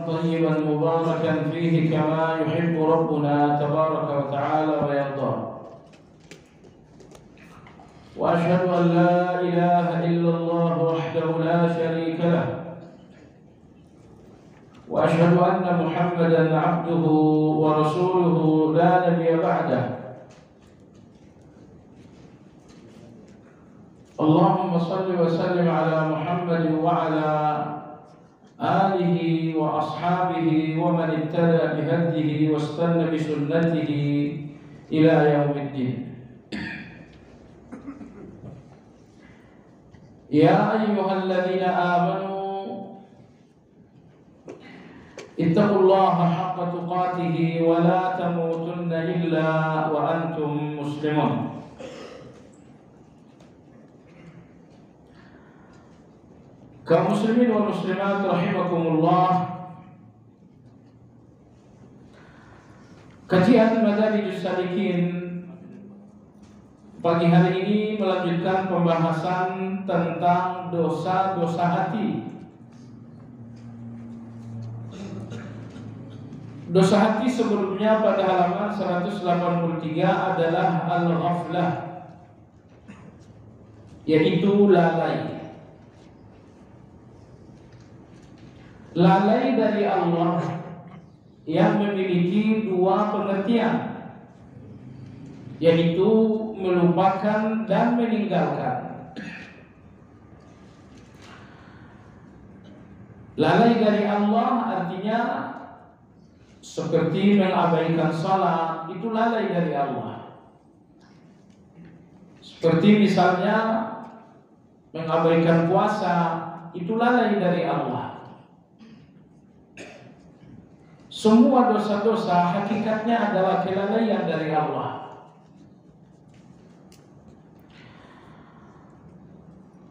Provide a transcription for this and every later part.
طيبا مباركا فيه كما يحب ربنا تبارك وتعالى ويرضى. وأشهد أن لا إله إلا الله وحده لا شريك له، وأشهد أن محمدا عبده ورسوله لا نبي بعده. اللهم صل وسلم على محمد وعلى آله وأصحابه ومن اهتدى بهديه واستنى بسنته إلى يوم الدين. يا أيها الذين آمنوا اتقوا الله حق تقاته ولا تموتن إلا وأنتم مسلمون. Kaum muslimin wal muslimat rahimakumullah, kajian Madarijus Salikin pagi hari ini melanjutkan pembahasan tentang dosa-dosa hati. Dosa hati sebelumnya pada halaman 183 adalah al-ghaflah, yaitu lalai. Lalai dari Allah yang memiliki dua pengertian, yaitu melupakan dan meninggalkan. Lalai dari Allah artinya seperti mengabaikan salat, itu lalai dari Allah. Seperti misalnya mengabaikan puasa, itu lalai dari Allah. Semua dosa-dosa hakikatnya adalah kelalaian dari Allah.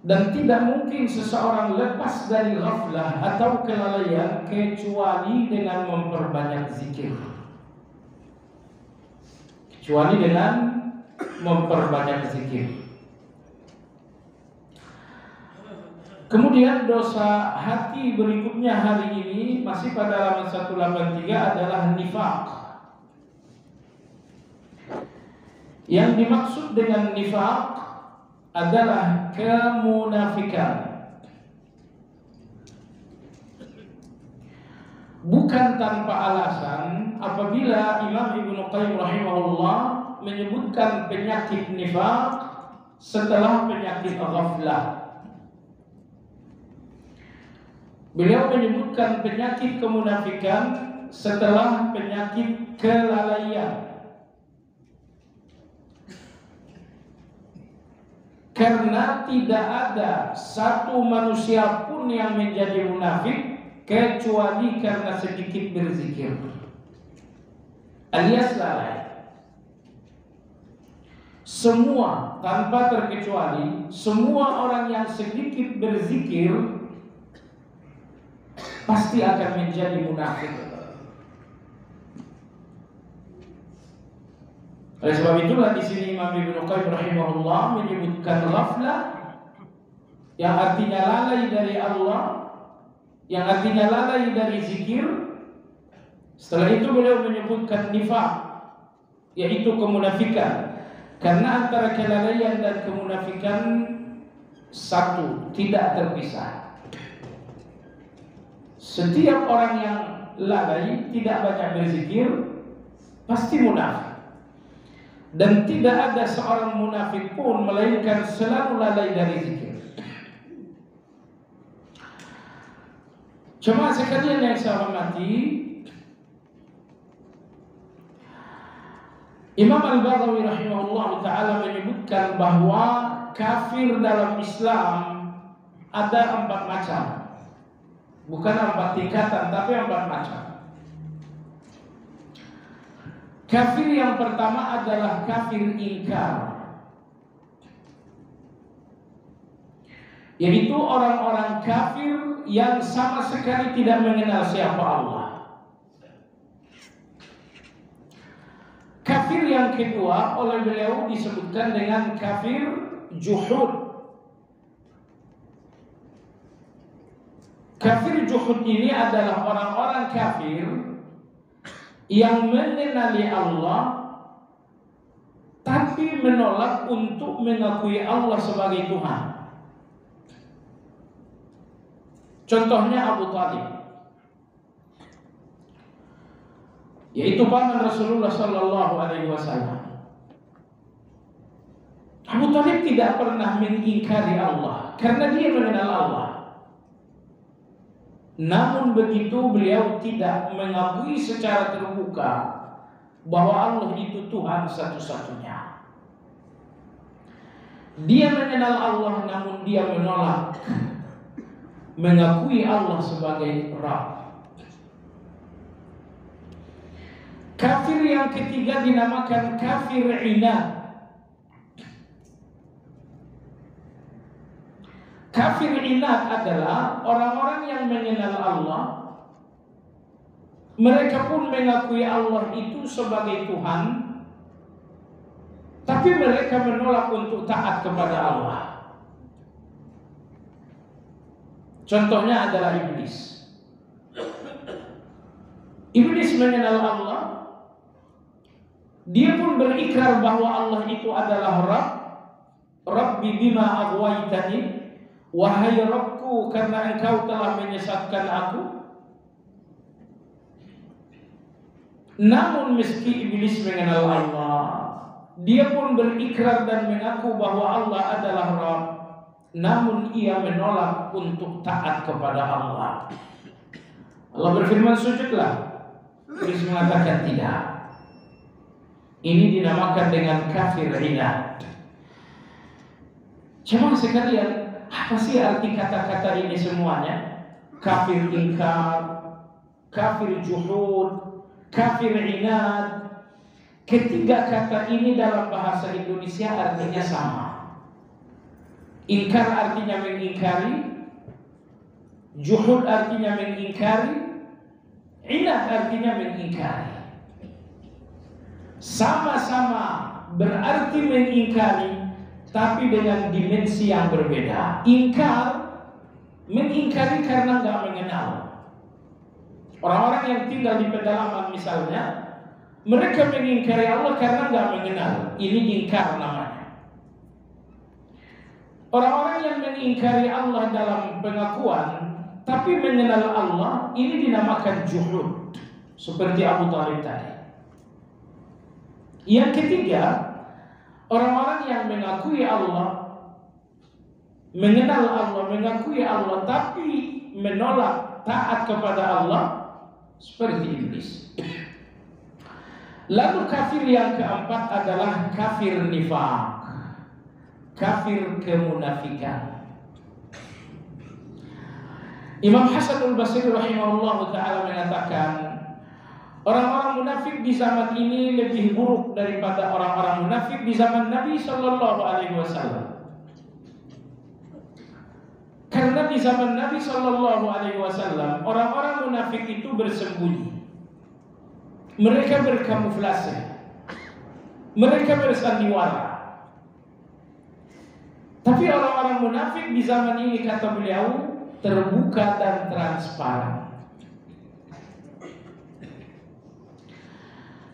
Dan tidak mungkin seseorang lepas dari ghaflah atau kelalaian kecuali dengan memperbanyak zikir. Kecuali dengan memperbanyak zikir. Kemudian dosa hati berikutnya hari ini masih pada halaman 183 adalah nifaq. Yang dimaksud dengan nifaq adalah kemunafikan. Bukan tanpa alasan apabila Imam Ibnu Qayyim rahimahullah menyebutkan penyakit nifaq setelah penyakit ghaflah. Beliau menyebutkan penyakit kemunafikan setelah penyakit kelalaian. Karena tidak ada satu manusia pun yang menjadi munafik kecuali karena sedikit berzikir, alias lalai. Semua tanpa terkecuali, semua orang yang sedikit berzikir pasti akan menjadi munafik. Oleh sebab itulah di sini Imam Ibnu Qayyim rahimahullah menyebutkan ghaflah yang artinya lalai dari Allah, yang artinya lalai dari zikir. Setelah itu beliau menyebutkan nifaq, yaitu kemunafikan. Karena antara kelalaian dan kemunafikan satu, tidak terpisah. Setiap orang yang lalai, tidak banyak berzikir, pasti munafik. Dan tidak ada seorang munafik pun melainkan selalu lalai dari zikir. Cuma sekalian yang saya hormati, Imam Al-Baghawi rahimahullah ta'ala menyebutkan bahwa kafir dalam Islam ada 4 macam. Bukan 4 tingkatan, tapi 4 macam. Kafir yang pertama adalah kafir ingkar, yaitu orang-orang kafir yang sama sekali tidak mengenal siapa Allah. Kafir yang kedua oleh beliau disebutkan dengan kafir juhud. Kafir juhud ini adalah orang-orang kafir yang mengenali Allah tapi menolak untuk mengakui Allah sebagai Tuhan. Contohnya Abu Talib, yaitu paman Rasulullah Sallallahu Alaihi Wasallam. Abu Talib tidak pernah mengingkari Allah karena dia mengenal Allah. Namun begitu beliau tidak mengakui secara terbuka bahwa Allah itu Tuhan satu-satunya. Dia mengenal Allah namun dia menolak mengakui Allah sebagai Rabb. Kafir yang ketiga dinamakan kafir inad. Kafir inad adalah orang-orang yang mengenal Allah, mereka pun mengakui Allah itu sebagai Tuhan, tapi mereka menolak untuk taat kepada Allah. Contohnya adalah iblis. Iblis mengenal Allah, dia pun berikrar bahwa Allah itu adalah Rabb. Rabbi bima aghwaytani, wahai Rabbku, karena engkau telah menyesatkan aku. Namun meski iblis mengenal Allah, dia pun berikrar dan mengaku bahwa Allah adalah Rabb, namun ia menolak untuk taat kepada Allah. Allah berfirman, sujudlah. Iblis mengatakan tidak. Ini dinamakan dengan kafir inad. Jemaah sekalian, apa sih arti kata-kata ini semuanya? Kafir ingkar, kafir juhud, kafir inad. Ketiga kata ini dalam bahasa Indonesia artinya sama. Ingkar artinya mengingkari, juhud artinya mengingkari, inad artinya mengingkari. Sama-sama berarti mengingkari, tapi dengan dimensi yang berbeda. Ingkar, mengingkari karena nggak mengenal. Orang-orang yang tinggal di pedalaman misalnya, mereka mengingkari Allah karena nggak mengenal. Ini ingkar namanya. Orang-orang yang mengingkari Allah dalam pengakuan, tapi mengenal Allah, ini dinamakan juhud, seperti Abu Talib tadi. Yang ketiga, orang-orang yang mengakui Allah, mengenal Allah, mengakui Allah, tapi menolak taat kepada Allah, seperti iblis. Lalu kafir yang keempat adalah kafir nifaq, kafir kemunafikan. Imam Hasan al-Basri rahimahullah ta'ala mengatakan, orang-orang munafik di zaman ini lebih buruk daripada orang-orang munafik di zaman Nabi Sallallahu Alaihi Wasallam. Karena di zaman Nabi Sallallahu Alaihi Wasallam orang-orang munafik itu bersembunyi, mereka berkamuflase, mereka bersandiwara. Tapi orang-orang munafik di zaman ini, kata beliau, terbuka dan transparan.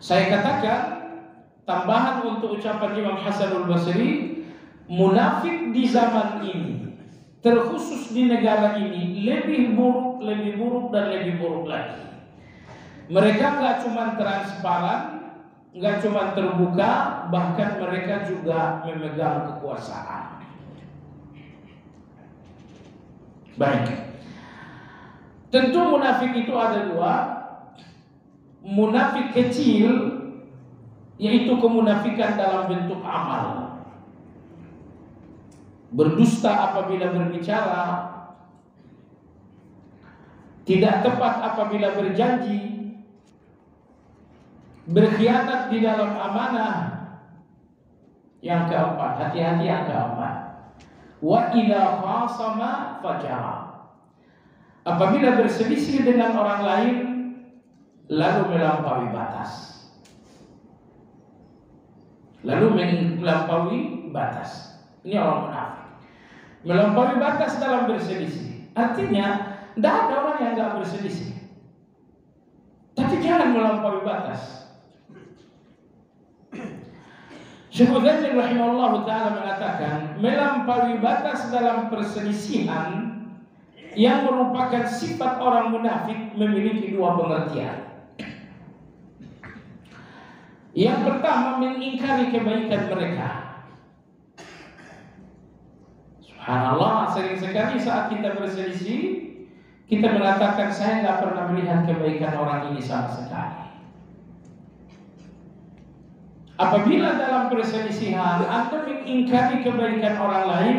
Saya katakan, tambahan untuk ucapan Imam Hasan al-Basri, munafik di zaman ini, terkhusus di negara ini, lebih buruk dan lebih buruk lagi. Mereka nggak cuma transparan, nggak cuma terbuka, bahkan mereka juga memegang kekuasaan. Baik, tentu munafik itu ada dua. Munafik kecil, yaitu kemunafikan dalam bentuk amal, berdusta apabila berbicara, tidak tepat apabila berjanji, berkhianat di dalam amanah. Yang keempat, hati-hati yang keempat, wa idza khasama fajara, apabila berselisih dengan orang lain lalu melampaui batas. Ini orang munafik, melampaui batas dalam berselisih. Artinya tidak ada orang yang nggak berselisih. Jangan melampaui batas. Syekh Utsaimin rahimahullah ta'ala mengatakan, melampaui batas dalam perselisihan yang merupakan sifat orang munafik memiliki dua pengertian. Yang pertama, mengingkari kebaikan mereka. Subhanallah, sering sekali saat kita berselisih, kita mengatakan, saya nggak pernah melihat kebaikan orang ini sama sekali. Apabila dalam perselisihan Anda mengingkari kebaikan orang lain,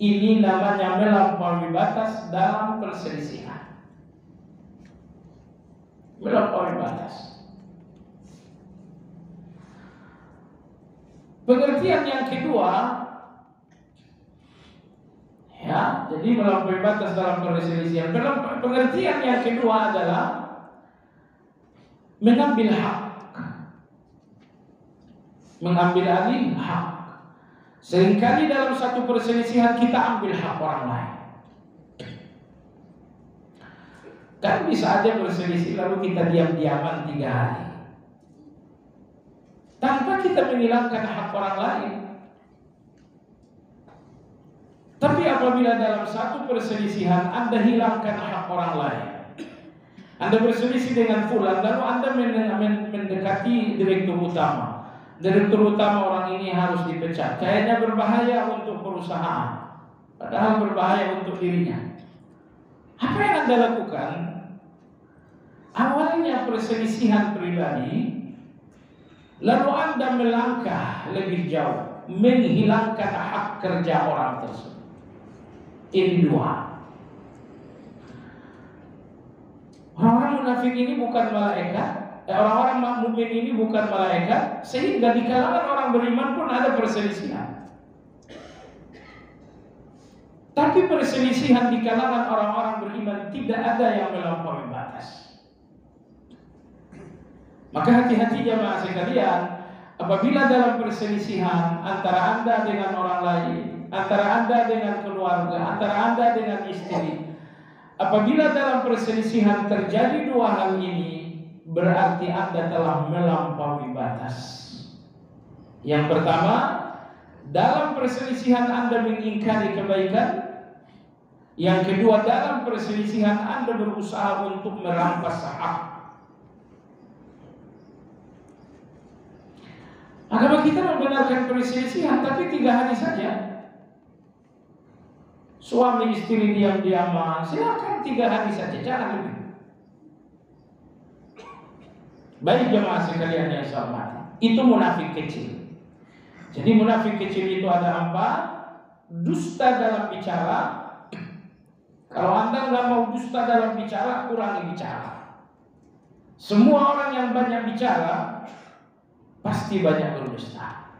ini namanya melampaui batas dalam perselisihan. Melampaui batas. Pengertian yang kedua, ya, jadi melampaui batas dalam perselisihan. Pengertian yang kedua adalah mengambil hak. Mengambil alih hak. Seringkali dalam satu perselisihan kita ambil hak orang lain. Kan bisa aja berselisih lalu kita diam-diaman 3 hari tanpa kita menghilangkan hak orang lain. Tapi apabila dalam satu perselisihan Anda hilangkan hak orang lain, Anda berselisih dengan fulan, lalu Anda mendekati direktur utama. Direktur utama orang ini harus dipecat. Kayaknya berbahaya untuk perusahaan, padahal berbahaya untuk dirinya. Apa yang Anda lakukan? Awalnya perselisihan pribadi, lalu Anda melangkah lebih jauh, menghilangkan hak kerja orang tersebut. Ini dua. Orang-orang munafik ini bukan malaikat. Orang-orang mukmin ini bukan malaikat, sehingga di kalangan orang beriman pun ada perselisihan. Tapi perselisihan di kalangan orang-orang beriman tidak ada yang melampaui batas. Maka hati-hati jamaah sekalian, apabila dalam perselisihan antara Anda dengan orang lain, antara Anda dengan keluarga, antara Anda dengan istri, apabila dalam perselisihan terjadi dua hal ini, berarti Anda telah melampaui batas. Yang pertama, dalam perselisihan Anda mengingkari kebaikan. Yang kedua, dalam perselisihan Anda berusaha untuk merampas hak. Agama kita membenarkan perselisihan, tapi 3 hari saja. Suami istri diam-diaman, silakan 3 hari saja, jangan lebih. Baik jemaah sekalian yang saya hormati, itu munafik kecil. Jadi munafik kecil itu ada 4. Dusta dalam bicara. Kalau Anda nggak mau dusta dalam bicara, kurangi bicara. Semua orang yang banyak bicara pasti banyak berdusta.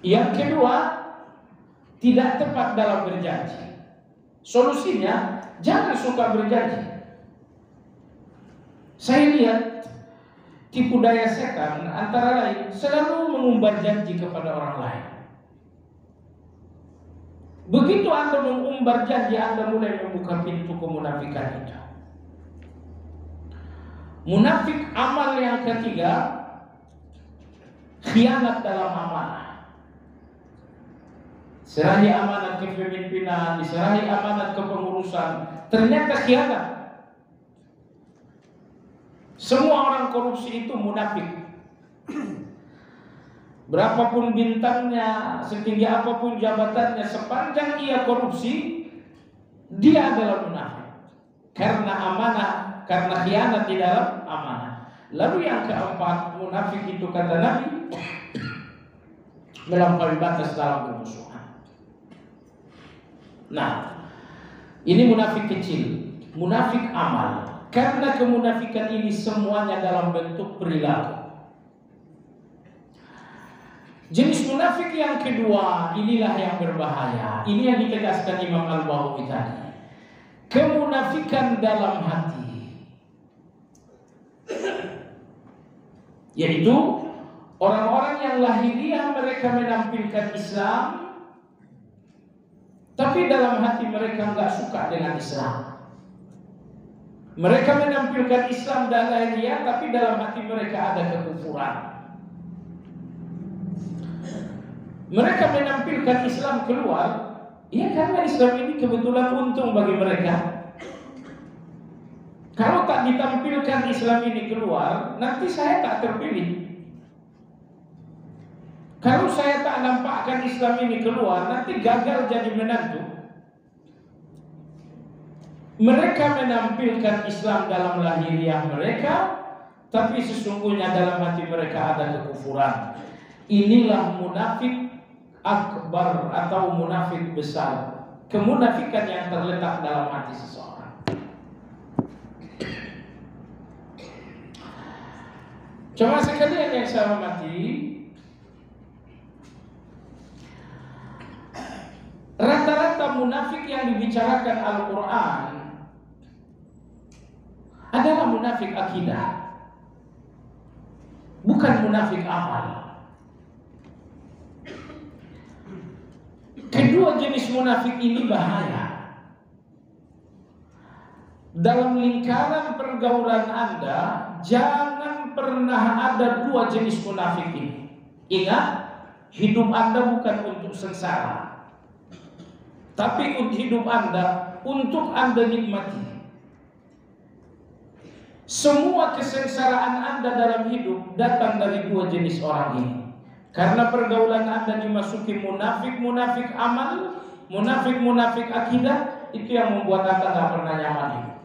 Yang kedua, tidak tepat dalam berjanji. Solusinya, jangan suka berjanji. Saya lihat tipu daya setan antara lain selalu mengumbar janji kepada orang lain. Begitu Anda mengumbar janji, Anda mulai membuka pintu kemunafikan itu. Munafik amal yang ketiga, khianat dalam amanah. Serahi amanat kepemimpinan, diserahi amanat kepengurusan, ternyata khianat. Semua orang korupsi itu munafik. Berapapun bintangnya, setinggi apapun jabatannya, sepanjang ia korupsi, dia adalah munafik. Karena amanah, karena khianat di dalam amanah. Lalu yang keempat, munafik itu kata Nabi melampaui batas dalam bermusuhan. Nah, ini munafik kecil, munafik amal. Karena kemunafikan ini semuanya dalam bentuk perilaku. Jenis munafik yang kedua, inilah yang berbahaya. Ini yang ditegaskan Imam Al-Baghawi tadi. Kemunafikan dalam hati, yaitu orang-orang yang lahiriah mereka menampilkan Islam, tapi dalam hati mereka nggak suka dengan Islam. Mereka menampilkan Islam dan lahiriah, tapi dalam hati mereka ada kekufuran. Mereka menampilkan Islam keluar, ya karena Islam ini kebetulan untung bagi mereka. Kalau tak ditampilkan Islam ini keluar, nanti saya tak terpilih. Kalau saya tak nampakkan Islam ini keluar, nanti gagal jadi menantu. Mereka menampilkan Islam dalam lahiriah mereka, tapi sesungguhnya dalam hati mereka ada kekufuran. Inilah munafik akbar atau munafik besar. Kemunafikan yang terletak dalam hati seseorang. Coba sekalian yang saya hormati, rata-rata munafik yang dibicarakan Al-Quran adalah munafik akidah, bukan munafik amal. Kedua jenis munafik ini bahaya. Dalam lingkaran pergaulan Anda, jangan pernah ada dua jenis munafik ini. Ingat, hidup Anda bukan untuk sengsara, tapi hidup Anda untuk Anda nikmati. Semua kesengsaraan Anda dalam hidup datang dari dua jenis orang ini. Karena pergaulan Anda dimasuki munafik-munafik amal, munafik-munafik akidah, itu yang membuat Anda tidak pernah nyaman hidup.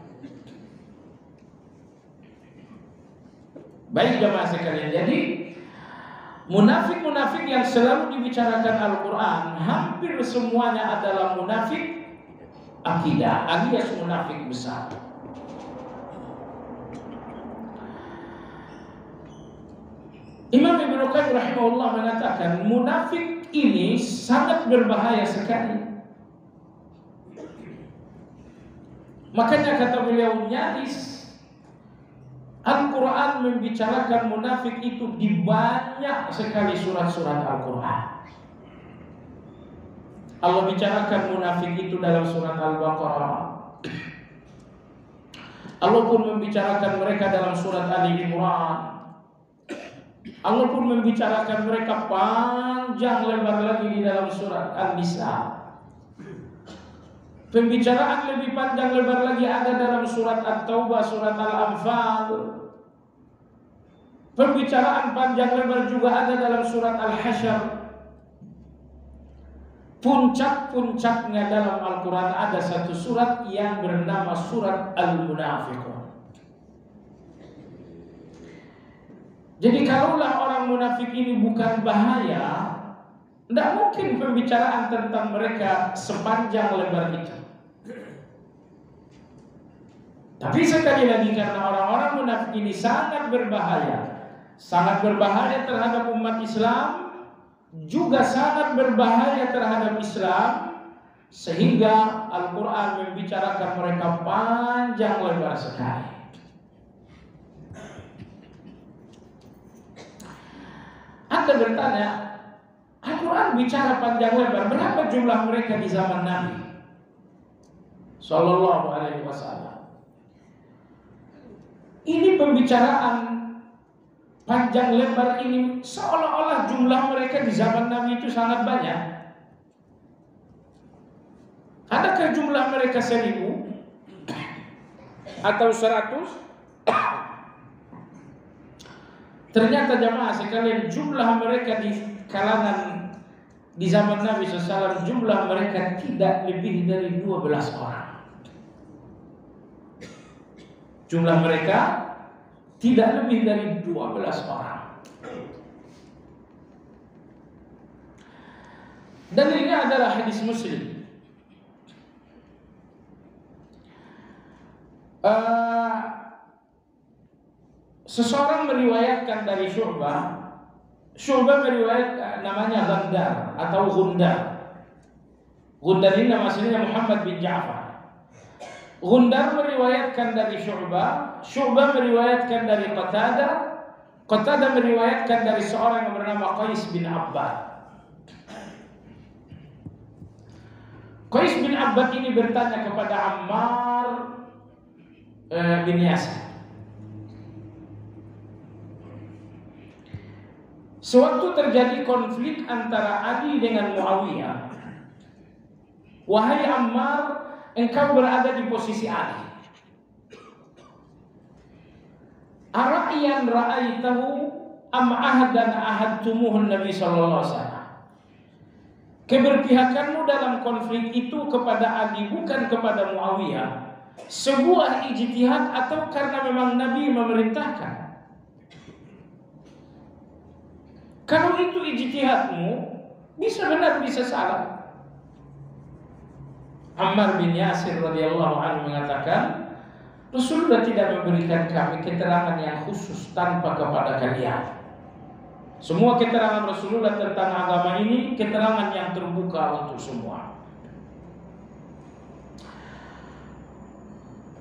Baik jemaah sekalian, jadi munafik-munafik yang selalu dibicarakan Al-Quran hampir semuanya adalah munafik akidah, alias munafik besar. Imam Ibnu Qayyim rahimahullah mengatakan munafik ini sangat berbahaya sekali. Makanya kata beliau, nyaris Al-Quran membicarakan munafik itu di banyak sekali surat-surat Al-Quran. Allah bicarakan munafik itu dalam surat Al-Baqarah. Allah pun membicarakan mereka dalam surat Ali Imran. Allah pun membicarakan mereka panjang lebar lagi di dalam surat An-Nisa. Pembicaraan lebih panjang lebar lagi ada dalam surat At-Taubah, surat Al-Anfal. Pembicaraan panjang lebar juga ada dalam surat Al-Hasyr. Puncak-puncaknya dalam Al-Quran ada satu surat yang bernama surat Al-Munafiqun. Jadi kalaulah orang munafik ini bukan bahaya, tidak mungkin pembicaraan tentang mereka sepanjang lebar itu. Tapi sekali lagi, karena orang-orang munafik ini sangat berbahaya terhadap umat Islam, juga sangat berbahaya terhadap Islam, sehingga Al-Quran membicarakan mereka panjang lebar sekali. Anda bertanya, Al-Quran bicara panjang lebar, berapa jumlah mereka di zaman Nabi Sallallahu Alaihi Wasallam? Ini pembicaraan panjang lebar ini seolah-olah jumlah mereka di zaman Nabi itu sangat banyak. Adakah jumlah mereka 1000 atau 100? Ternyata jamaah sekalian, jumlah mereka di kalangan di zaman Nabi SAW, jumlah mereka tidak lebih dari 12 orang. Jumlah mereka tidak lebih dari 12 orang. Dalilnya adalah hadis Muslim. Seseorang meriwayatkan dari Syu'bah meriwayatkan namanya Gundar atau Gundar. Gundar ini nama aslinya Muhammad bin Ja'far. Gundar meriwayatkan dari Syu'bah meriwayatkan dari Qatadah meriwayatkan dari seorang yang bernama Qais bin Abbad. Qais bin Abbad ini bertanya kepada Ammar bin Yasir. Sewaktu terjadi konflik antara Ali dengan Muawiyah, wahai Ammar, engkau berada di posisi Ali. Ara'yan ra'aitahu am ahdan ahadtumuhun Nabi sallallahu alaihi wasallam. Keberpihakanmu dalam konflik itu kepada Ali bukan kepada Muawiyah sebuah ijtihad atau karena memang Nabi memerintahkan? Kalau itu ijtihadmu, bisa benar bisa salah. Ammar bin Yasir radhiyallahu anhu mengatakan, Rasulullah tidak memberikan kami keterangan yang khusus tanpa kepada kalian. Semua keterangan Rasulullah tentang agama ini keterangan yang terbuka untuk semua.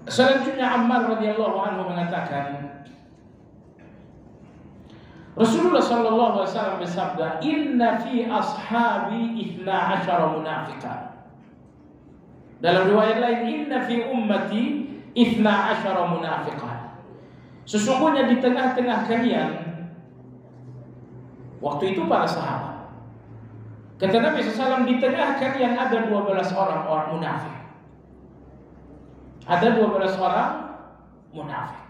Selanjutnya Ammar radhiyallahu anhu mengatakan, Rasulullah sallallahu alaihi wasallam bersabda, "Inna fi ashabi 12 munafiqan." Dalam riwayat lain, "Inna fi ummati 12 munafiqan." Sesungguhnya di tengah-tengah kalian, waktu itu para sahabat, kata Nabi SAW, di tengah kalian ada 12 orang munafik. Ada 12 orang munafik.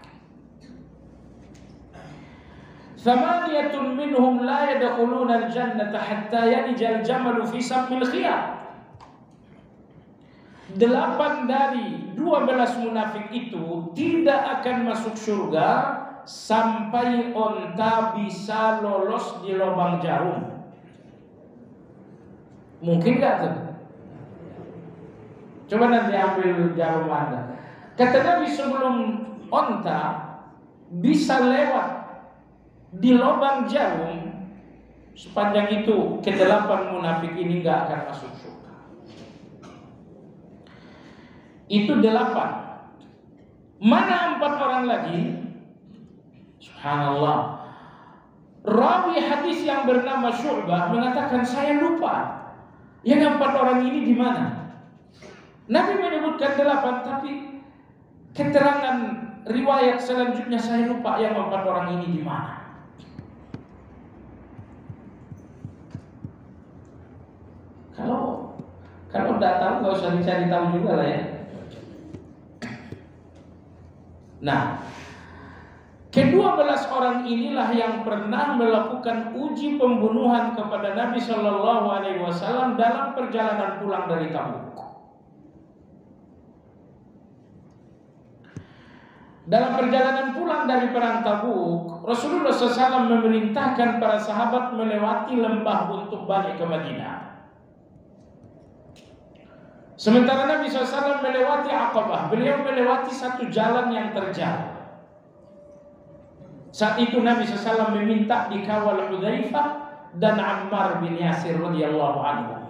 Thamaniyatun minhum la yadkhuluna al-jannata hatta yalija al-jamalu fi sammil khiyar. 8 dari 12 munafik itu tidak akan masuk surga sampai onta bisa lolos di lubang jarum. Mungkin gak tuh? Coba nanti ambil jarum Anda. Kata Nabi, sebelum onta bisa lewat di lubang jarum, sepanjang itu ke-8 munafik ini gak akan masuk surga. Itu 8. Mana 4 orang lagi? Subhanallah. Rawi hadis yang bernama Syu'bah mengatakan, saya lupa yang 4 orang ini di mana. Nabi menyebutkan 8, tapi keterangan riwayat selanjutnya saya lupa yang 4 orang ini di mana. Kalau tidak tahu nggak usah dicari tahu juga lah ya. Nah, ke-12 orang inilah yang pernah melakukan uji pembunuhan kepada Nabi Shallallahu Alaihi Wasallam dalam perjalanan pulang dari Tabuk. Dalam perjalanan pulang dari perang Tabuk, Rasulullah SAW memerintahkan para sahabat melewati lembah untuk balik ke Madinah. Sementara Nabi SAW melewati Aqabah, beliau melewati satu jalan yang terjal. Saat itu Nabi SAW meminta dikawal Hudzaifah dan Ammar bin Yasir radhiyallahu anhu.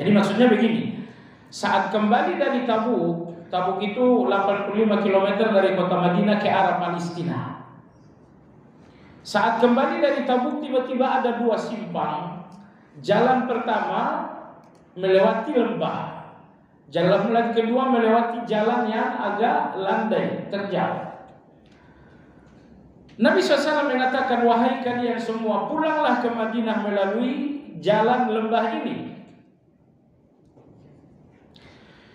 Jadi maksudnya begini, saat kembali dari Tabuk, Tabuk itu 85 km dari kota Madinah ke arah Palestina. Saat kembali dari Tabuk, tiba-tiba ada 2 simpang. Jalan pertama melewati lembah, jalan kedua melewati jalan yang agak landai, terjal. Nabi SAW mengatakan, wahai kalian semua, pulanglah ke Madinah melalui jalan lembah ini.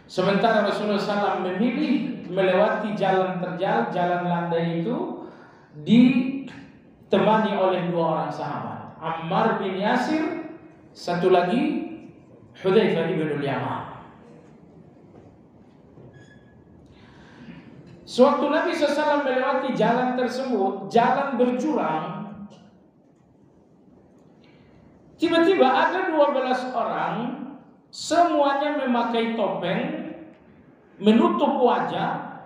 Sementara Rasulullah SAW memilih melewati jalan terjal, jalan landai itu ditemani oleh 2 orang sahabat, Ammar bin Yasir, satu lagi Hudzaifah bin Yaman. Sewaktu Nabi SAW melewati jalan tersebut, jalan berjurang, tiba-tiba ada 12 orang, semuanya memakai topeng, menutup wajah,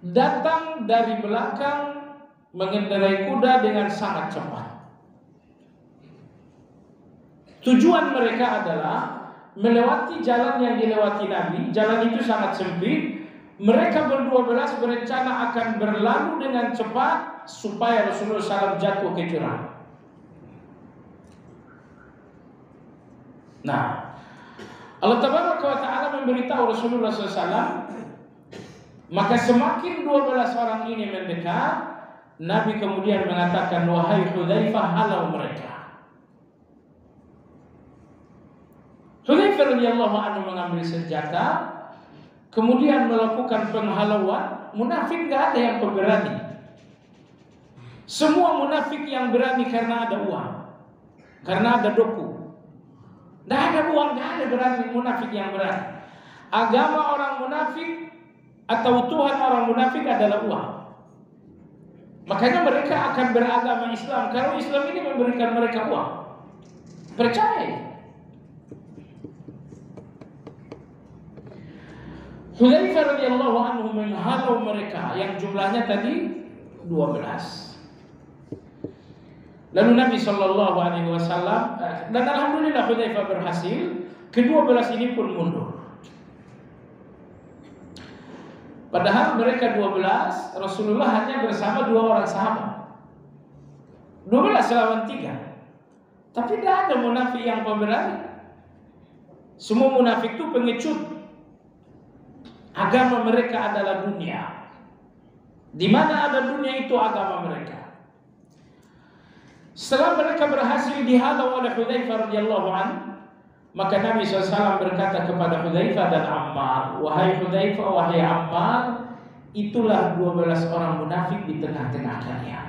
datang dari belakang mengendarai kuda dengan sangat cepat. Tujuan mereka adalah melewati jalan yang dilewati Nabi. Jalan itu sangat sempit. Mereka ber-12 berencana akan berlalu dengan cepat supaya Rasulullah SAW jatuh ke jurang. Nah, Allah Tabaraka wa Ta'ala memberitahu Rasulullah SAW, maka semakin 12 orang ini mendekat, Nabi kemudian mengatakan, wahai Hudzaifah, halau mereka. Hudzaifah radhiyallahu anhu mengambil senjata, kemudian melakukan penghalauan. Munafik gak ada yang pemberani. Semua munafik yang berani karena ada uang, karena ada doku. Tidak ada uang, tidak ada berani munafik yang berani. Agama orang munafik atau Tuhan orang munafik adalah uang. Makanya mereka akan beragama Islam kalau Islam ini memberikan mereka uang. Percaya. Hudzaifah radhiyallahu anhu menghalau mereka yang jumlahnya tadi 12. Lalu Nabi Shallallahu Alaihi Wasallam, dan alhamdulillah Hudzaifah berhasil. Ke-12 ini pun mundur. Padahal mereka 12, Rasulullah hanya bersama 2 orang sahabat. 12 lawan 3. Tapi tidak ada munafik yang pemberani. Semua munafik itu pengecut. Agama mereka adalah dunia. Di mana ada dunia itu agama mereka. Setelah mereka berhasil dihalau oleh Hudzaifah radhiyallahu anhu, maka Nabi SAW berkata kepada Hudzaifah dan Ammar, wahai Hudzaifah, wahai Ammar, itulah 12 orang munafik di tengah-tengah kalian.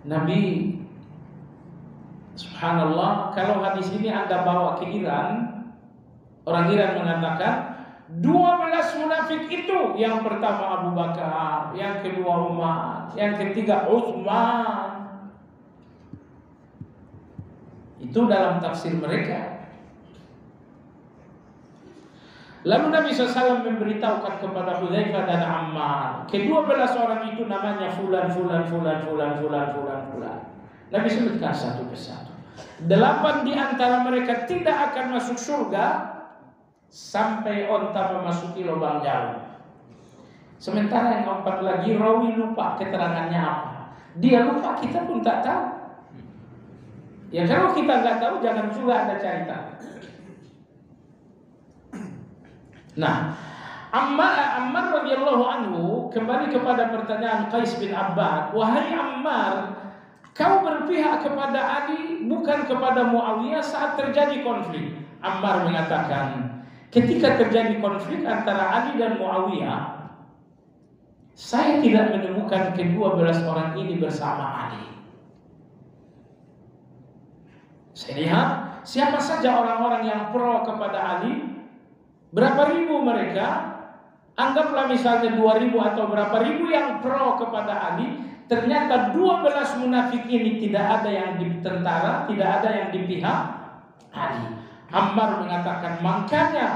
Nabi, subhanallah, kalau hadis ini Anda bawa ke Iran, orang Iran mengatakan 12 munafik itu, yang pertama Abu Bakar, yang kedua Umar, yang ketiga Utsman. Itu dalam tafsir mereka. Lalu Nabi SAW memberitahukan kepada Hudzaifah dan Ammar, ke-12 orang itu namanya fulan. Nabi sebutkan satu persatu. 8 di antara mereka tidak akan masuk surga sampai onta memasuki lubang jarum. Sementara yang 4 lagi rawi lupa keterangannya apa. Dia lupa, kita pun tak tahu. Ya kalau kita nggak tahu, jangan juga Anda cari tahu. Nah, Ammar radhiyallahu anhu kembali kepada pertanyaan Qais bin Abbad, wahai Ammar, kau berpihak kepada Ali bukan kepada Muawiyah saat terjadi konflik. Ammar mengatakan, ketika terjadi konflik antara Ali dan Muawiyah, saya tidak menemukan ke-12 orang ini bersama Ali. Saya lihat siapa saja orang-orang yang pro kepada Ali, berapa ribu mereka, anggaplah misalnya 2.000 atau berapa ribu yang pro kepada Ali, ternyata 12 munafik ini tidak ada yang di tentara, tidak ada yang di pihak Ali. Ammar mengatakan, makanya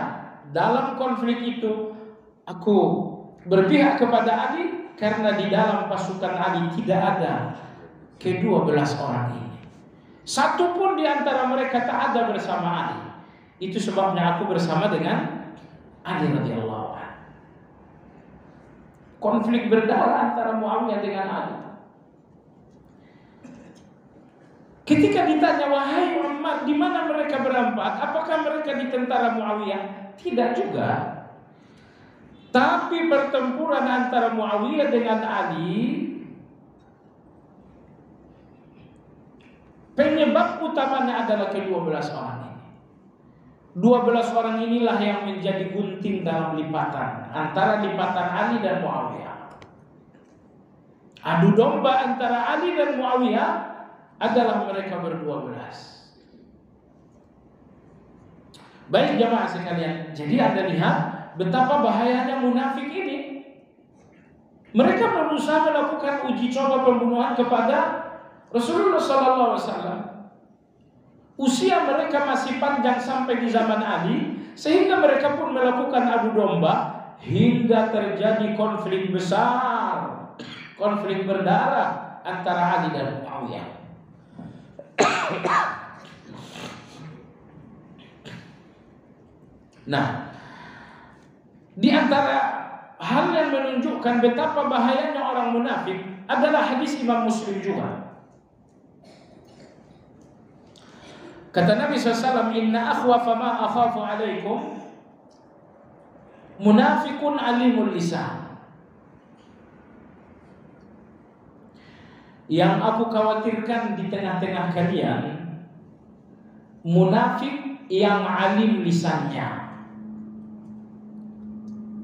dalam konflik itu aku berpihak kepada Ali karena di dalam pasukan Ali tidak ada ke-12 orang ini. Satu pun di antara mereka tak ada bersama Ali. Itu sebabnya aku bersama dengan Ali radhiyallahu anhu. Konflik berdarah antara Muawiyah dengan Ali. Ketika ditanya, wahai Muhammad, di mana mereka berempat? Apakah mereka di tentara Muawiyah? Tidak juga. Tapi pertempuran antara Muawiyah dengan Ali, penyebab utamanya adalah ke-12 orang ini. 12 orang inilah yang menjadi gunting dalam lipatan antara lipatan Ali dan Muawiyah. Adu domba antara Ali dan Muawiyah adalah mereka ber-12. Baik jamaah sekalian, jadi Anda lihat betapa bahayanya munafik ini. Mereka berusaha melakukan uji coba pembunuhan kepada Rasulullah SAW. Usia mereka masih panjang sampai di zaman Ali, sehingga mereka pun melakukan adu domba hingga terjadi konflik besar, konflik berdarah antara Ali dan Muawiyah. Nah, di antara hal yang menunjukkan betapa bahayanya orang munafik adalah hadis Imam Muslim juga. Kata Nabi SAW, inna akhwafa ma akhafu alaikum munafikun alimul lisan. Yang aku khawatirkan di tengah-tengah kalian, munafik yang alim lisannya,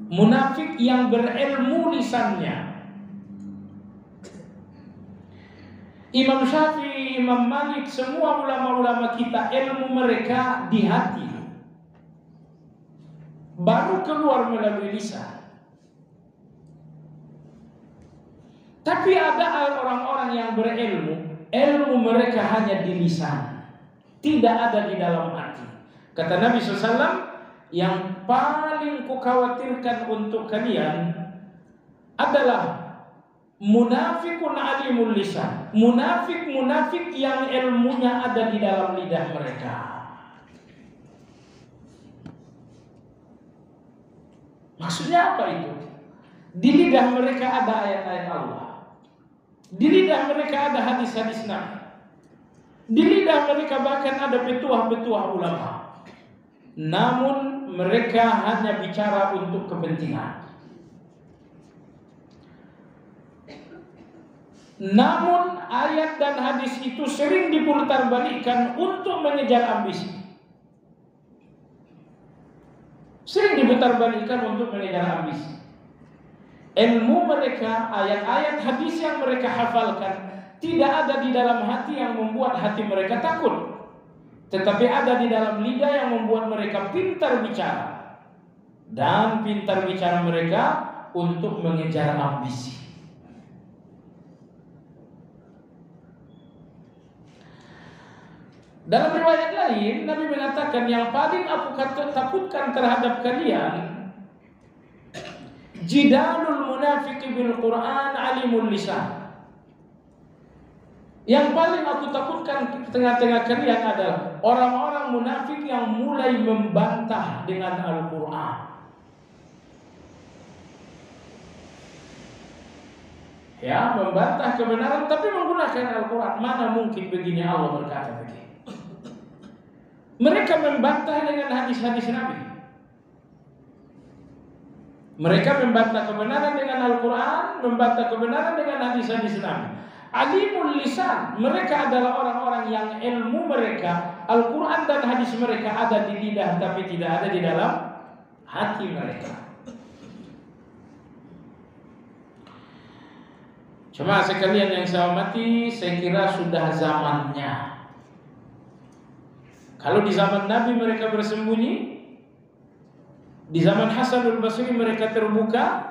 munafik yang berilmu lisannya. Imam Syafi'i, Imam Malik, semua ulama-ulama kita ilmu mereka di hati, baru keluar melalui lisan. Tapi ada orang-orang yang berilmu, ilmu mereka hanya di lisan, tidak ada di dalam hati. Kata Nabi SAW, yang paling kukhawatirkan untuk kalian adalah munafikun alimul lisan, munafik-munafik yang ilmunya ada di dalam lidah mereka. Maksudnya apa itu? Di lidah mereka ada ayat-ayat Allah, di lidah mereka ada hadis-hadis Nabi, di lidah mereka bahkan ada petuah-petuah ulama. Namun mereka hanya bicara untuk kepentingan. Namun ayat dan hadis itu sering diputarbalikkan untuk mengejar ambisi. Sering diputarbalikkan untuk mengejar ambisi. Ilmu mereka, ayat-ayat hadis yang mereka hafalkan tidak ada di dalam hati yang membuat hati mereka takut, tetapi ada di dalam lidah yang membuat mereka pintar bicara. Dan pintar bicara mereka untuk mengejar ambisi. Dalam riwayat lain, Nabi mengatakan yang paling aku takutkan terhadap kalian, jidalul munafiqi bil Quran alimul lisan. Yang paling aku takutkan tengah-tengah kalian adalah orang-orang munafik yang mulai membantah dengan Al-Quran. Ya, membantah kebenaran tapi menggunakan Al-Quran. Mana mungkin begini Allah berkata begini. Mereka membantah dengan hadis-hadis Nabi. Mereka membantah kebenaran dengan Al-Quran, membantah kebenaran dengan hadis-hadis Nabi. Alimul lisan, mereka adalah orang-orang yang ilmu mereka, Al-Quran dan hadis mereka ada di lidah tapi tidak ada di dalam hati mereka. Cuma sekalian yang saya hormati, saya kira sudah zamannya. Kalau di zaman Nabi mereka bersembunyi, di zaman Hasan al-Basri mereka terbuka,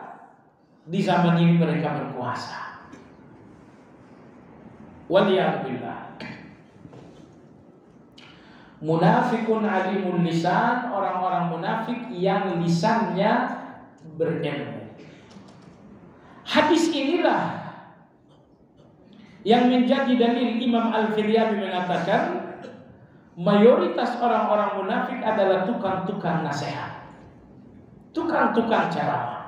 di zaman ini mereka berkuasa. Waliyahbillah. Munafikun alimul lisan, orang-orang munafik yang lisannya berilmu. Hadis inilah yang menjadi dalil Imam Al-Firyabi mengatakan mayoritas orang-orang munafik adalah tukang-tukang nasihat, tukang-tukang ceramah.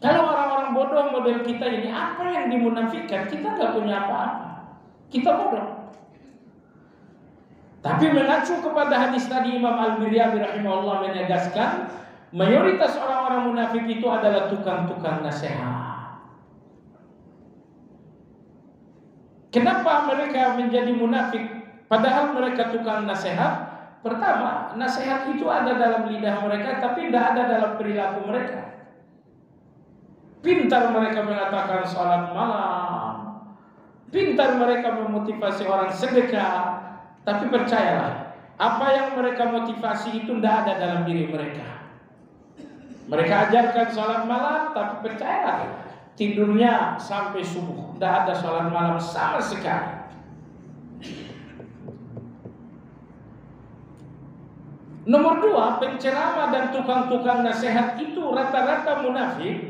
Kalau orang-orang bodoh model kita ini, apa yang dimunafikkan? Kita nggak punya apa-apa, kita bodoh. Tapi mengacu kepada hadis tadi, Imam Al-Firyabi rahimahullah menegaskan mayoritas orang-orang munafik itu adalah tukang-tukang nasihat. Kenapa mereka menjadi munafik padahal mereka tukang nasihat? Pertama, nasihat itu ada dalam lidah mereka tapi tidak ada dalam perilaku mereka. Pintar mereka mengatakan salat malam, pintar mereka memotivasi orang sedekah, tapi percayalah, apa yang mereka motivasi itu tidak ada dalam diri mereka. Mereka ajarkan salat malam, tapi percayalah, tidurnya sampai subuh, tidak ada salat malam sama sekali. Nomor dua, penceramah dan tukang-tukang nasihat itu rata-rata munafik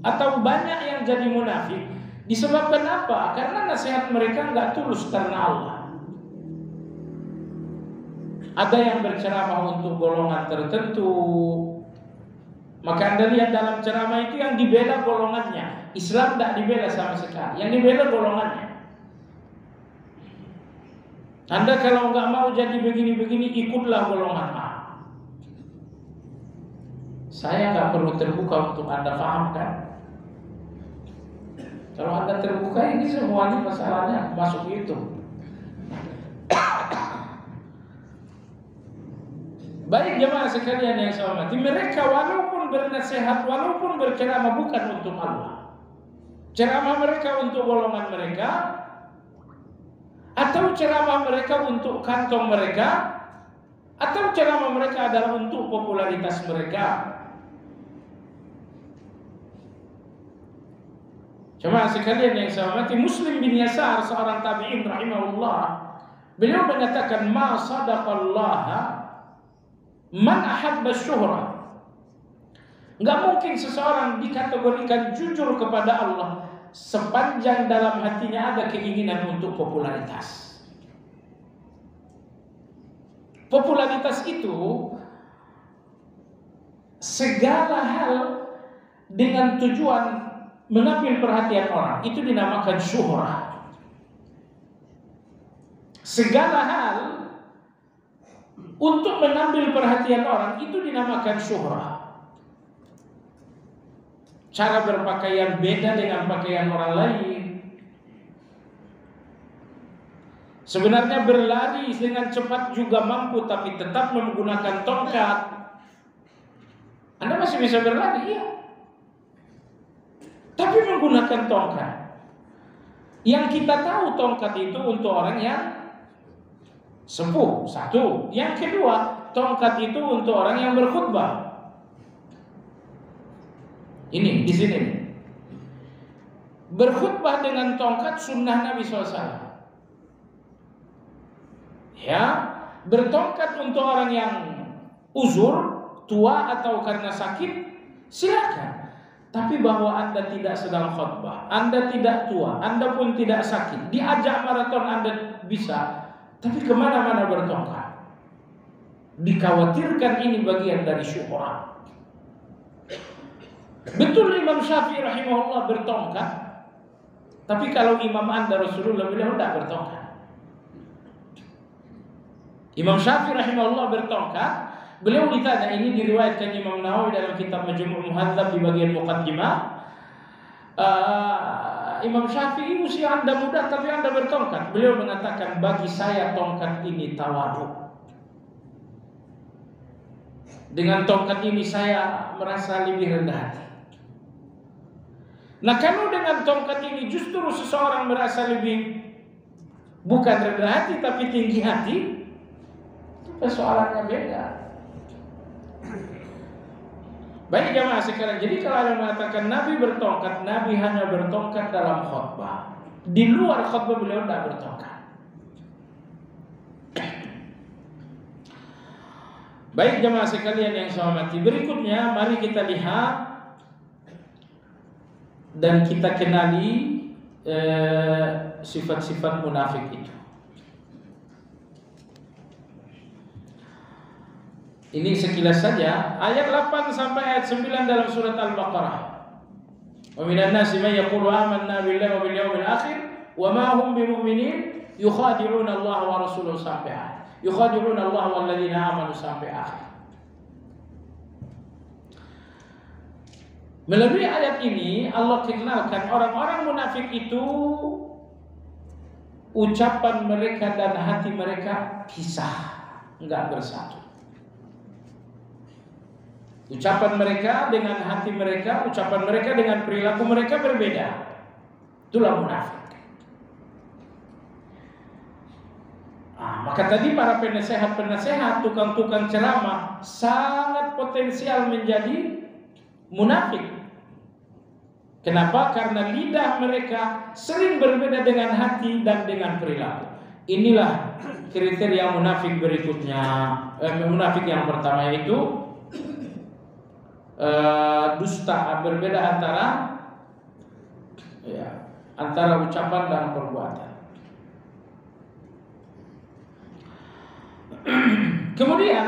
atau banyak yang jadi munafik. Disebabkan apa? Karena nasihat mereka nggak tulus karena Allah. Ada yang berceramah untuk golongan tertentu, maka Anda lihat dalam ceramah itu yang dibela golongannya. Islam tidak dibela sama sekali, yang dibela golongannya. Anda kalau nggak mau jadi begini-begini, ikutlah golongan A. Saya nggak perlu terbuka untuk Anda paham kan? Kalau Anda terbuka, ini semuanya masalahnya masuk itu. Baik jemaah sekalian yang saya hormati, mereka walaupun bernasihat, walaupun berceramah bukan untuk Allah. Ceramah mereka untuk golongan mereka, atau ceramah mereka untuk kantong mereka, atau ceramah mereka adalah untuk popularitas mereka. Jemaah sekalian yang saya hormati, Muslim bin Yasar, seorang tabi'in rahimahullah, beliau mengatakan, ma sadaqallaha man ahabba syuhrah. Enggak mungkin seseorang dikategorikan jujur kepada Allah sepanjang dalam hatinya ada keinginan untuk popularitas. Popularitas itu segala hal dengan tujuan mengambil perhatian orang, itu dinamakan syuhrah. Segala hal untuk mengambil perhatian orang, itu dinamakan syuhrah. Cara berpakaian beda dengan pakaian orang lain. Sebenarnya berlari dengan cepat juga mampu, tapi tetap menggunakan tongkat. Anda masih bisa berlari, iya, tapi menggunakan tongkat. Yang kita tahu tongkat itu untuk orang yang sepuh, satu. Yang kedua, tongkat itu untuk orang yang berkhutbah. Ini di sini. Berkhutbah dengan tongkat sunnah Nabi SAW. Ya, bertongkat untuk orang yang uzur, tua atau karena sakit, silakan. Tapi bahwa Anda tidak sedang khutbah, Anda tidak tua, Anda pun tidak sakit, diajak maraton Anda bisa, tapi kemana-mana bertongkat. Dikhawatirkan ini bagian dari syuhrah. Betul Imam Syafi'i rahimahullah bertongkat, tapi kalau imam Anda Rasulullah beliau tidak bertongkat. Imam Syafi'i rahimahullah bertongkat, beliau ditanya, ini diriwayatkan Imam Nawawi dalam kitab Majmu' Muhadzab di bagian muqaddimah. Imam Syafi'i, usia Anda muda tapi Anda bertongkat. Beliau mengatakan, bagi saya tongkat ini tawadhu. Dengan tongkat ini saya merasa lebih rendah hati. Nah, kalau dengan tongkat ini justru seseorang merasa lebih bukan rendah hati tapi tinggi hati, itu persoalannya beda. Baik jamaah sekalian, jadi kalau ada mengatakan Nabi bertongkat, Nabi hanya bertongkat dalam khutbah. Di luar khutbah beliau tidak bertongkat. Baik jamaah sekalian yang saya hormati, berikutnya mari kita lihat dan kita kenali sifat-sifat munafik itu. Ini sekilas saja ayat 8 sampai ayat 9 dalam surat Al-Baqarah. Wa minan nasi may yaqulu amanna billahi wa bil yawmil akhir wa ma hum bimu'minin yukhadi'una Allah wa rasuluhu sampai akhir. Yukhadi'una Allah wal ladzina amanu sampai akhir. Melalui ayat ini Allah kenalkan orang-orang munafik itu ucapan mereka dan hati mereka pisah, enggak bersatu. Ucapan mereka dengan hati mereka, ucapan mereka dengan perilaku mereka berbeda. Itulah munafik. Maka tadi para penasehat, tukang-tukang ceramah sangat potensial menjadi munafik. Kenapa? Karena lidah mereka sering berbeda dengan hati dan dengan perilaku. Inilah kriteria munafik berikutnya. Munafik yang pertama yaitu dusta, berbeda antara ucapan dan perbuatan. Kemudian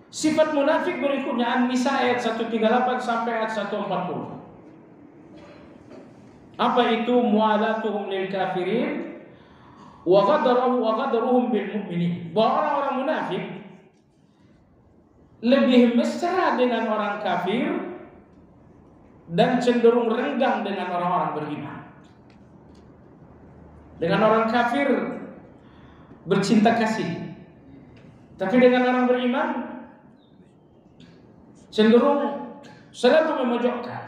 sifat munafik berikutnya An-Nisa ayat 138 sampai ayat 140. Apa itu mualatuhum lil kafirin wa ghadaruhum bil mu'minin. Bahwa orang-orang munafik lebih mesra dengan orang kafir dan cenderung renggang dengan orang-orang beriman. Dengan orang kafir bercinta kasih, tapi dengan orang beriman cenderung selalu memojokkan.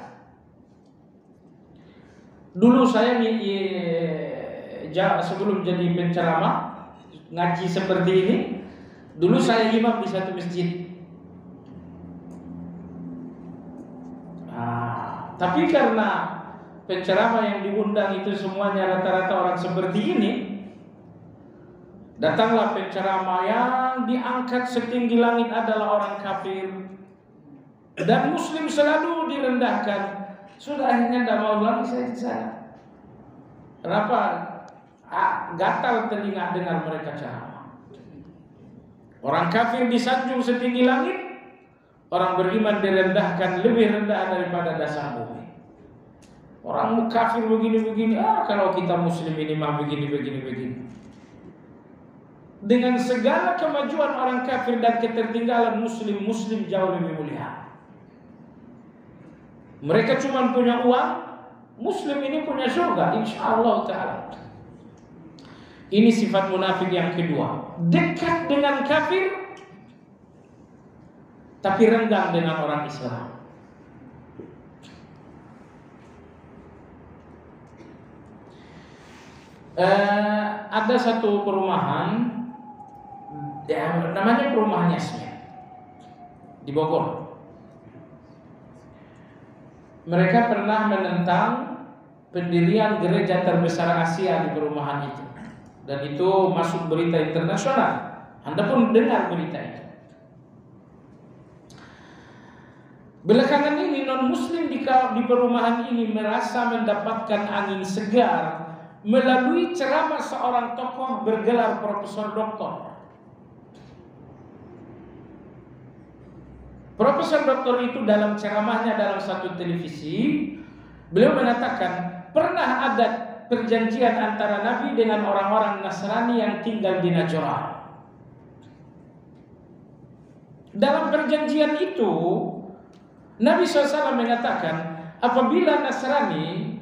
Dulu saya sebelum jadi penceramah ngaji seperti ini, dulu saya imam di satu masjid. Tapi karena penceramah yang diundang itu semuanya rata-rata orang seperti ini, datanglah penceramah yang diangkat setinggi langit adalah orang kafir dan muslim selalu direndahkan. Sudah akhirnya tidak mau lagi saya di sana. Kenapa? Gatal telinga dengar mereka ceramah. Orang kafir disanjung setinggi langit, orang beriman direndahkan lebih rendah daripada dasar bumi. Orang kafir begini-begini, kalau kita muslim ini mah begini. Dengan segala kemajuan orang kafir dan ketertinggalan muslim jauh lebih mulia. Mereka cuma punya uang, muslim ini punya surga, insyaallah ta'ala. Ini sifat munafik yang kedua. Dekat dengan kafir, tapi renggang dengan orang Islam. Ada satu perumahan, namanya perumahan Yasmin di Bogor. Mereka pernah menentang pendirian gereja terbesar Asia di perumahan itu, dan itu masuk berita internasional. Anda pun dengar berita itu. Belakangan ini non-muslim di perumahan ini merasa mendapatkan angin segar melalui ceramah seorang tokoh bergelar profesor doktor. Profesor doktor itu dalam ceramahnya dalam satu televisi, beliau mengatakan pernah ada perjanjian antara Nabi dengan orang-orang Nasrani yang tinggal di Najran. Dalam perjanjian itu, Nabi SAW mengatakan apabila Nasrani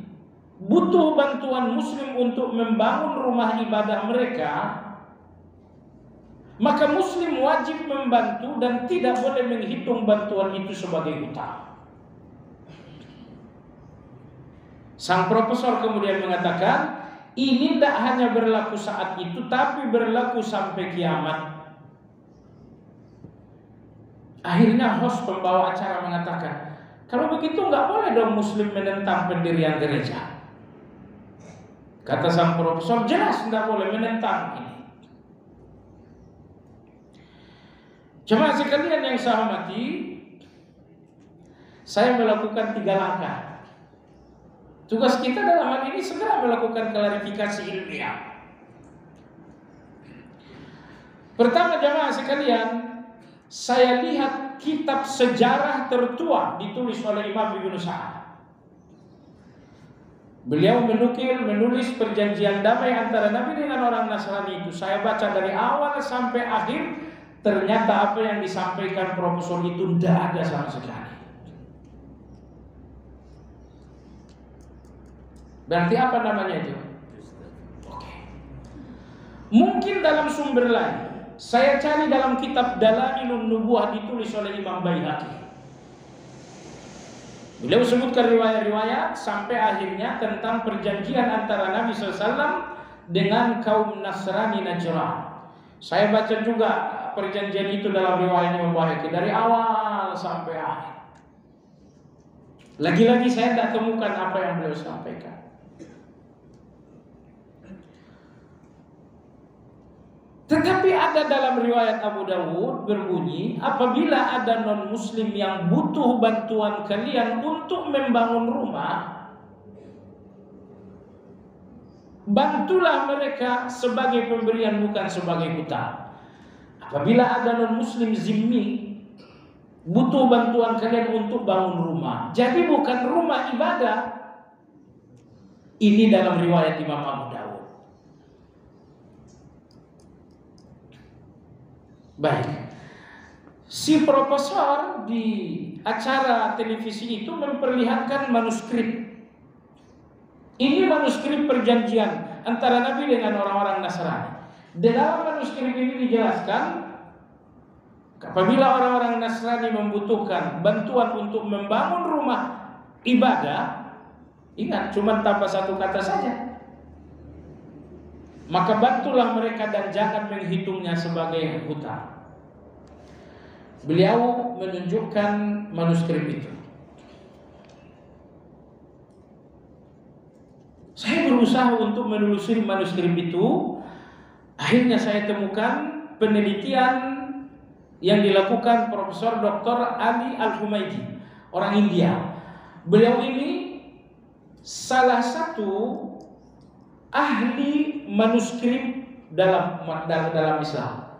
butuh bantuan Muslim untuk membangun rumah ibadah mereka, maka Muslim wajib membantu dan tidak boleh menghitung bantuan itu sebagai hutang. Sang profesor kemudian mengatakan, ini tidak hanya berlaku saat itu, tapi berlaku sampai kiamat. Akhirnya host pembawa acara mengatakan, kalau begitu nggak boleh dong Muslim menentang pendirian gereja. Kata sang profesor, jelas nggak boleh menentang ini. Jemaah sekalian yang saya hormati, saya melakukan 3 langkah. Tugas kita dalam hal ini segera melakukan klarifikasi ilmiah. Pertama, jemaah sekalian, saya lihat kitab sejarah tertua ditulis oleh Imam Ibnu Sa'ad. Beliau menulis perjanjian damai antara Nabi dengan orang Nasrani itu. Saya baca dari awal sampai akhir. Ternyata apa yang disampaikan profesor itu tidak ada sama sekali. Berarti apa namanya itu? Oke. Mungkin dalam sumber lain, saya cari dalam kitab Dalailun Nubuwah ditulis oleh Imam Baihaqi. Beliau sebutkan riwayat-riwayat sampai akhirnya tentang perjanjian antara Nabi SAW dengan kaum Nasrani Najran. Saya baca juga perjanjian itu dalam riwayat Imam Baihaqi dari awal sampai akhir. Lagi-lagi saya tidak temukan apa yang beliau sampaikan. Tetapi ada dalam riwayat Abu Dawud berbunyi, apabila ada non-muslim yang butuh bantuan kalian untuk membangun rumah, bantulah mereka sebagai pemberian bukan sebagai hutang. Apabila ada non-muslim zimmi butuh bantuan kalian untuk bangun rumah, jadi bukan rumah ibadah. Ini dalam riwayat Imam Abu Dawud. Baik. Si profesor di acara televisi itu memperlihatkan manuskrip. Ini manuskrip perjanjian antara Nabi dengan orang-orang Nasrani. Di dalam manuskrip ini dijelaskan, apabila orang-orang Nasrani membutuhkan bantuan untuk membangun rumah ibadah, ingat cuma tanpa satu kata saja, maka bantulah mereka dan jangan menghitungnya sebagai hutang. Beliau menunjukkan manuskrip itu. Saya berusaha untuk menelusuri manuskrip itu. Akhirnya saya temukan penelitian yang dilakukan Profesor Dr. Ali Al-Humaidi, orang India. Beliau ini salah satu ahli manuskrip dalam Islam.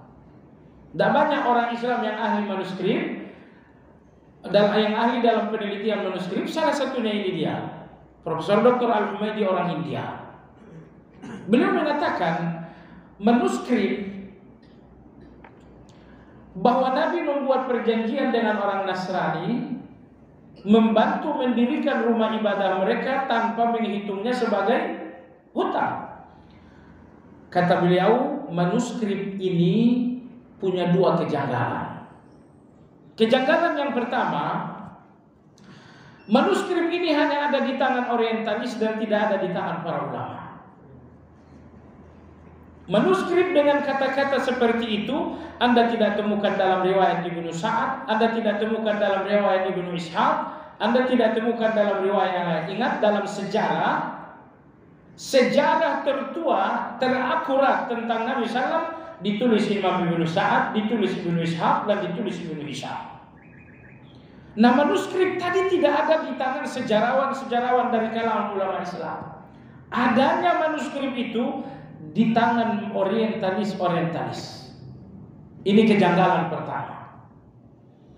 Dan banyak orang Islam yang ahli manuskrip dan yang ahli dalam penelitian manuskrip. Salah satunya ini dia, Profesor Dr. Al-Humaidi, orang India. Beliau mengatakan manuskrip bahwa Nabi membuat perjanjian dengan orang Nasrani, membantu mendirikan rumah ibadah mereka tanpa menghitungnya sebagai hutang. Kata beliau, manuskrip ini punya dua kejanggalan. Kejanggalan yang pertama, manuskrip ini hanya ada di tangan orientalis dan tidak ada di tangan para ulama. Manuskrip dengan kata-kata seperti itu Anda tidak temukan dalam riwayat Ibnu Sa'ad, Anda tidak temukan dalam riwayat Ibnu Ishaq, Anda tidak temukan dalam riwayat yang lain. Ingat, dalam sejarah tertua, terakurat tentang Nabi SAW ditulis Imam Ibnu Sa'ad, ditulis Ibnu Ishaq, dan ditulis Ibnu Hisham. Nah, manuskrip tadi tidak ada di tangan sejarawan dari kalangan ulama Islam. Adanya manuskrip itu di tangan orientalis. Ini kejanggalan pertama.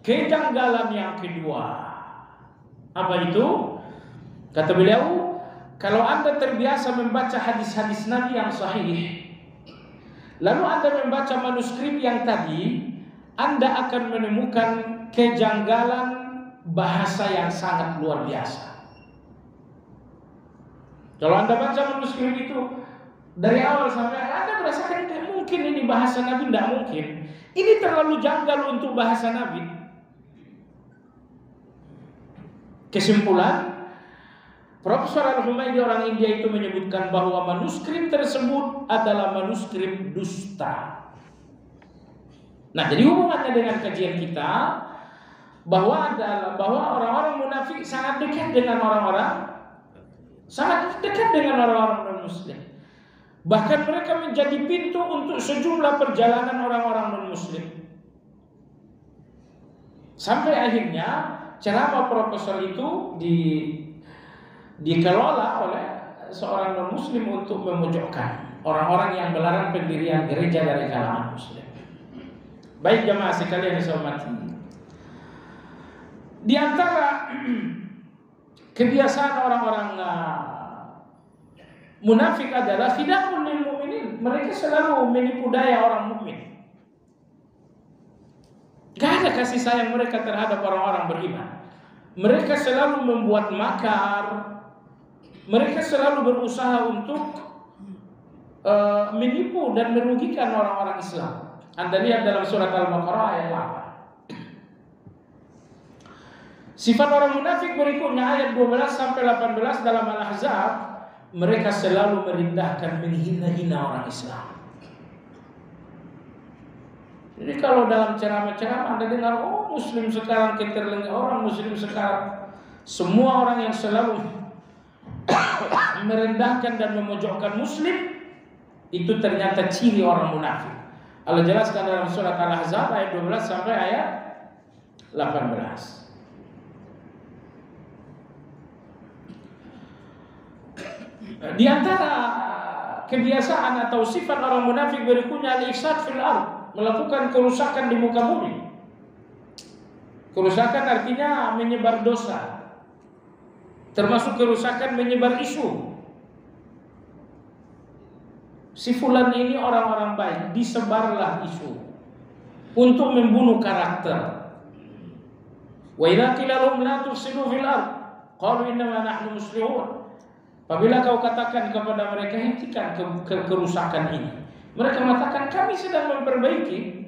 Kejanggalan yang kedua, apa itu? Kata beliau, kalau Anda terbiasa membaca hadis-hadis Nabi yang sahih, lalu Anda membaca manuskrip yang tadi, Anda akan menemukan kejanggalan bahasa yang sangat luar biasa. Kalau Anda baca manuskrip itu dari awal sampai akhir, Anda merasakan tidak mungkin ini bahasa Nabi, tidak mungkin. Ini terlalu janggal untuk bahasa Nabi. Kesimpulan, Profesor Al-Humaidi, orang India itu menyebutkan bahwa manuskrip tersebut adalah manuskrip dusta. Nah, jadi hubungannya dengan kajian kita bahwa orang-orang munafik sangat dekat dengan orang-orang non-muslim. Bahkan mereka menjadi pintu untuk sejumlah perjalanan orang-orang non-muslim. Sampai akhirnya ceramah profesor itu dikelola oleh seorang non-muslim untuk memojokkan orang-orang yang melarang pendirian gereja dari kalangan muslim. Baik jamaah sekalian yang saya hormati, di antara kebiasaan orang-orang munafik adalah khida'un lil mu'minin. Mereka selalu menipu daya orang mukmin. Gak ada kasih sayang mereka terhadap orang-orang beriman. Mereka selalu membuat makar. Mereka selalu berusaha untuk menipu dan merugikan orang-orang Islam. Anda lihat dalam surat Al-Baqarah ayat 8. Sifat orang munafik berikutnya ayat 12 sampai 18 dalam Al-Ahzab, mereka selalu merendahkan, menghina-hina orang Islam. Jadi kalau dalam ceramah-ceramah Anda dengar, oh muslim sekarang keterlengah, orang muslim sekarang, semua orang yang selalu merendahkan dan memojokkan muslim, itu ternyata ciri orang munafik. Allah jelaskan dalam surat Al-Ahzab ayat 12 sampai ayat 18. Di antara kebiasaan atau sifat orang munafik berikutnya al-ifsad fil ardh, melakukan kerusakan di muka bumi. Kerusakan artinya menyebar dosa, termasuk kerusakan menyebar isu. Si fulan ini orang-orang baik, disebarlah isu. untuk membunuh karakter. Wa idza qila lahum la tufsidu fil ard qalu innama nahnu muslihun. Apabila kau katakan kepada mereka hentikan kerusakan ini, mereka mengatakan kami sedang memperbaiki.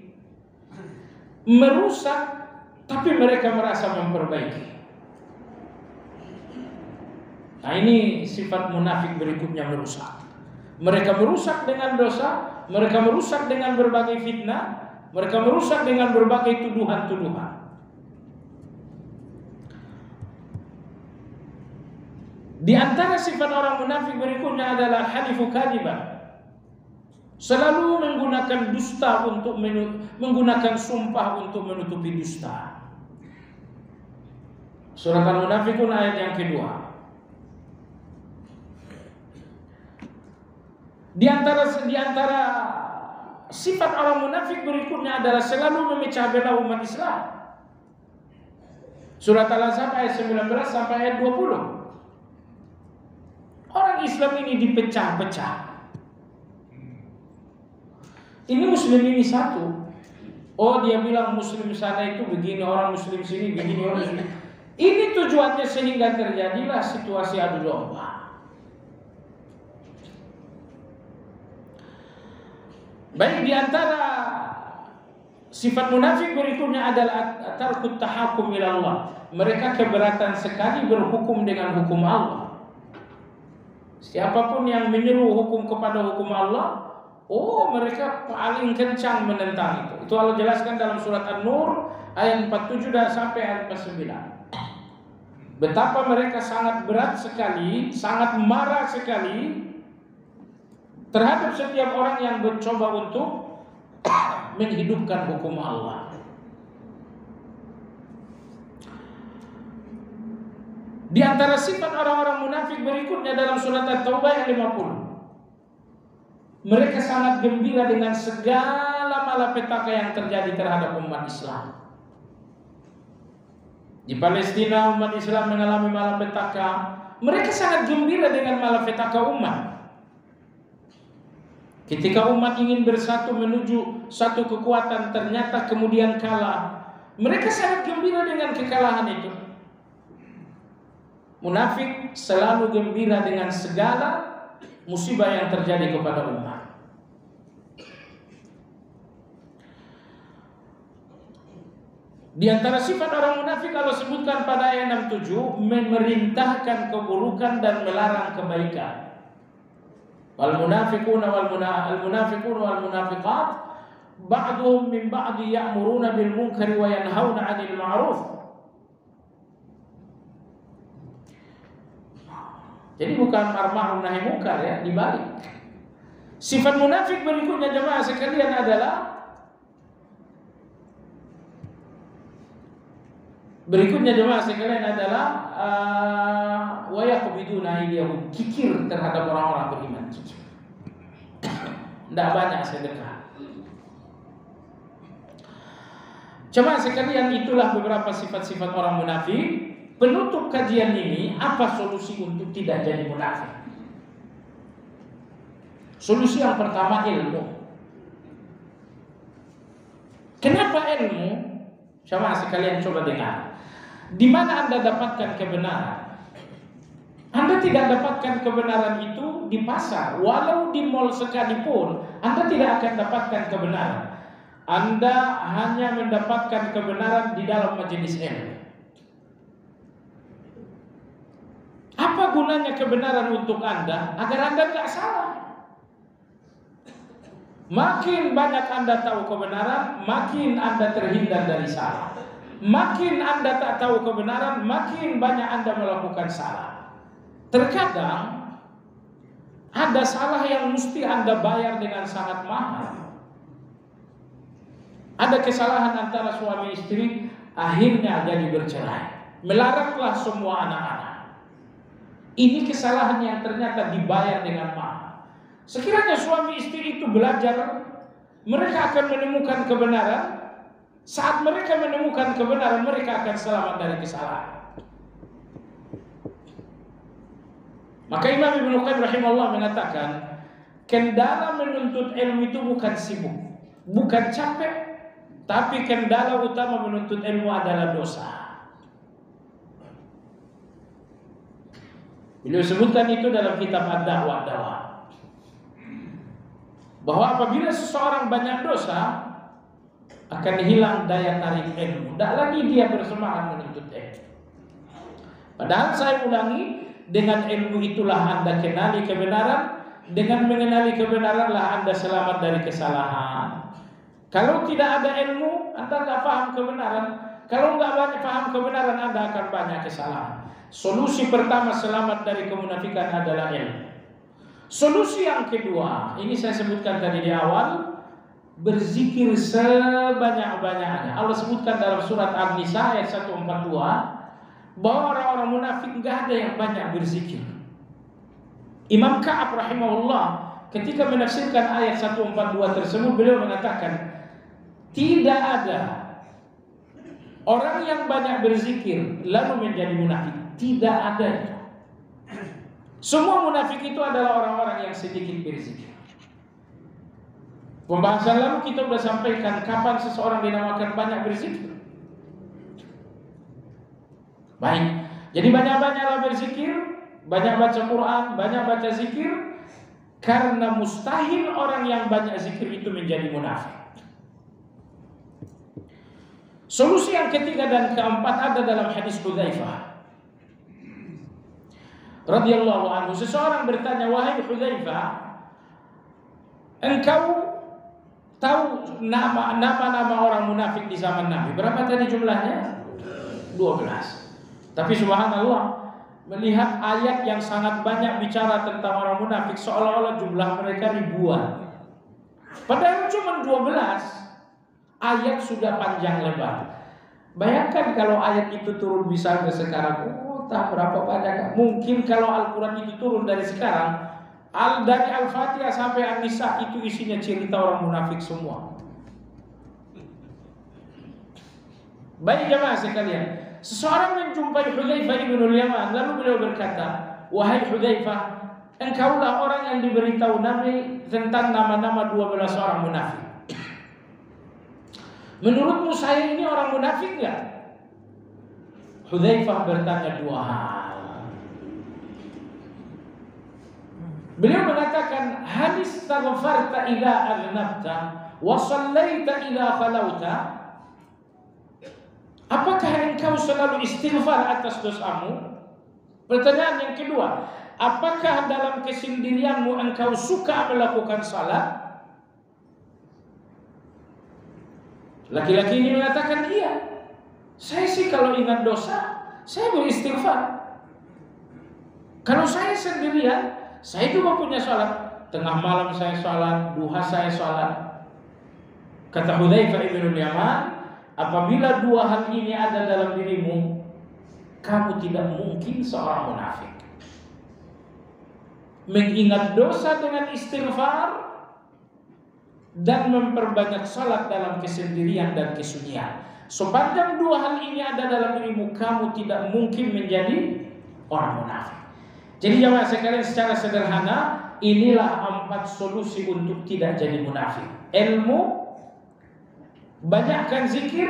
Merusak tapi mereka merasa memperbaiki. Nah, ini sifat munafik berikutnya, merusak. Mereka merusak dengan dosa, mereka merusak dengan berbagai fitnah, mereka merusak dengan berbagai tuduhan-tuduhan. Di antara sifat orang munafik berikutnya adalah halifu kadiban. Selalu menggunakan dusta untuk menggunakan sumpah untuk menutupi dusta. Surat Al-Munafiqun ayat yang kedua. Di antara sifat orang munafik berikutnya adalah selalu memecah belah umat Islam. Surat Al-Ahzab ayat 19 sampai ayat 20. Orang Islam ini dipecah-pecah. Ini muslim ini satu. Oh, dia bilang muslim sana itu begini, orang muslim sini begini, orang muslim. Ini tujuannya sehingga terjadilah situasi adu domba. Baik, di antara sifat munafik berikutnya adalah tarkut tahakum ila Allah. Mereka keberatan sekali berhukum dengan hukum Allah. Siapapun yang menyeru hukum kepada hukum Allah, oh, mereka paling kencang menentang itu. Itu Allah jelaskan dalam surat An-Nur ayat 47 dan sampai ayat 49. Betapa mereka sangat berat sekali, sangat marah sekali terhadap setiap orang yang mencoba untuk menghidupkan hukum Allah. Di antara sifat orang-orang munafik berikutnya dalam surat At-Taubah ayat 50. Mereka sangat gembira dengan segala malapetaka yang terjadi terhadap umat Islam. Di Palestina umat Islam mengalami malapetaka, mereka sangat gembira dengan malapetaka umat. Ketika umat ingin bersatu menuju satu kekuatan, ternyata kemudian kalah. Mereka sangat gembira dengan kekalahan itu. Munafik selalu gembira dengan segala musibah yang terjadi kepada umat. Di antara sifat orang munafik kalau sebutkan pada ayat 67, memerintahkan keburukan dan melarang kebaikan. Wal munafiquna wal munafiqat ba'duhum min ba'di ya'muruna bil munkari wa yanhauna 'anil ma'ruf. Jadi bukan amar ma'ruf nahi munkar ya, dibalik. Sifat munafik berikutnya jemaah sekalian adalah wa yaqbiduna aydiyahum, kikir terhadap orang-orang beriman, kikir. Tidak banyak sedekah. Jemaah sekalian, itulah beberapa sifat-sifat orang munafik. Penutup kajian ini, apa solusi untuk tidak jadi munafik? Solusi yang pertama, ilmu. Kenapa ilmu? Sama sekalian coba dengar. Di mana Anda dapatkan kebenaran? Anda tidak dapatkan kebenaran itu di pasar. Walau di mall sekalipun, Anda tidak akan dapatkan kebenaran. Anda hanya mendapatkan kebenaran di dalam majelis ilmu. Apa gunanya kebenaran untuk Anda? Agar Anda tidak salah. Makin banyak Anda tahu kebenaran, makin Anda terhindar dari salah. Makin Anda tak tahu kebenaran, makin banyak Anda melakukan salah. Terkadang ada salah yang mesti Anda bayar dengan sangat mahal. Ada kesalahan antara suami istri, akhirnya jadi bercerai. Melaranglah semua anak-anak. Ini kesalahan yang ternyata dibayar dengan mahal. Sekiranya suami istri itu belajar, mereka akan menemukan kebenaran. Saat mereka menemukan kebenaran, mereka akan selamat dari kesalahan. Maka Imam Ibnu Qayyim rahimahullah mengatakan, kendala menuntut ilmu itu bukan sibuk, bukan capek, tapi kendala utama menuntut ilmu adalah dosa. Beliau sebutkan itu dalam kitab Ad-Da'wah Dawa, bahwa apabila seseorang banyak dosa akan hilang daya tarik ilmu, tidak lagi dia bersemangat menuntut ilmu. Padahal saya ulangi, dengan ilmu itulah Anda kenali kebenaran, dengan mengenali kebenaranlah Anda selamat dari kesalahan. Kalau tidak ada ilmu, Anda nggak paham kebenaran. Kalau nggak banyak paham kebenaran, Anda akan banyak kesalahan. Solusi pertama selamat dari kemunafikan adalah ilmu. Solusi yang kedua, ini saya sebutkan tadi di awal, berzikir sebanyak-banyaknya. Allah sebutkan dalam surat An-Nisa ayat 142 bahwa orang-orang munafik nggak ada yang banyak berzikir. Imam Ka'ab rahimahullah ketika menafsirkan ayat 142 tersebut, beliau mengatakan tidak ada orang yang banyak berzikir lalu menjadi munafik. Tidak ada. Semua munafik itu adalah orang-orang yang sedikit berzikir. Pembahasan lalu kita sudah sampaikan kapan seseorang dinamakan banyak berzikir. Baik, jadi banyak-banyaklah berzikir, banyak baca Quran, banyak baca zikir, karena mustahil orang yang banyak zikir itu menjadi munafik. Solusi yang ketiga dan keempat ada dalam hadis Hudzaifah radhiyallahu anhu. Seseorang bertanya, wahai Hudzaifah, engkau tahu nama-nama orang munafik di zaman Nabi? Berapa tadi jumlahnya? 12. Tapi subhanallah, melihat ayat yang sangat banyak bicara tentang orang munafik, seolah-olah jumlah mereka ribuan. Padahal cuma 12. Ayat sudah panjang lebar. Bayangkan kalau ayat itu turun bisa ke sekarang, tak berapa banyak. Mungkin kalau Al-Quran itu turun dari sekarang, dari Al-Fatihah sampai An-Nisa itu isinya cerita orang munafik semua. Baik jemaah sekalian, seseorang menjumpai Hudzaifah ibn al-Yaman, lalu beliau berkata, wahai Hudzaifah, engkaulah orang yang diberitahu Nabi tentang nama-nama 12 orang munafik. Menurutmu saya ini orang munafik enggak? Hudzaifah bertanya dua hal. Beliau mengatakan, hal istaghfarta idza aghnabta wa shallaita idza khalauta? Apakah engkau selalu istighfar atas dosamu? Pertanyaan yang kedua, apakah dalam kesendirianmu engkau suka melakukan salat? Laki-laki ini mengatakan, iya. Saya sih kalau ingat dosa, saya beristighfar. Kalau saya sendirian, saya juga punya salat. Tengah malam saya salat, duha saya salat. Kata Hudzaifah ibn al-Yaman, apabila dua hal ini ada dalam dirimu, kamu tidak mungkin seorang munafik. Mengingat dosa dengan istighfar dan memperbanyak salat dalam kesendirian dan kesunyian. Sepanjang dua hal ini ada dalam dirimu, kamu tidak mungkin menjadi orang munafik. Jadi jemaah sekalian, secara sederhana, inilah 4 solusi untuk tidak jadi munafik. Ilmu, banyakkan zikir,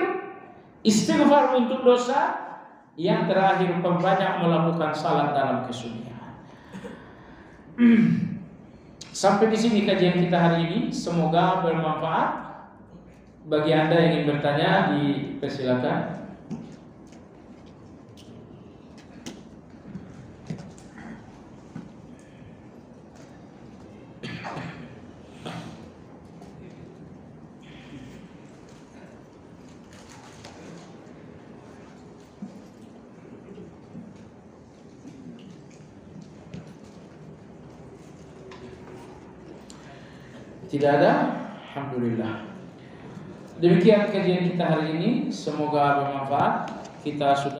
istighfar untuk dosa, yang terakhir perbanyak melakukan salat dalam kesunyian. Sampai di sini kajian kita hari ini, semoga bermanfaat. Bagi Anda yang ingin bertanya, dipersilakan. Tidak ada? Alhamdulillah. Demikian kajian kita hari ini, semoga bermanfaat. Kita sudah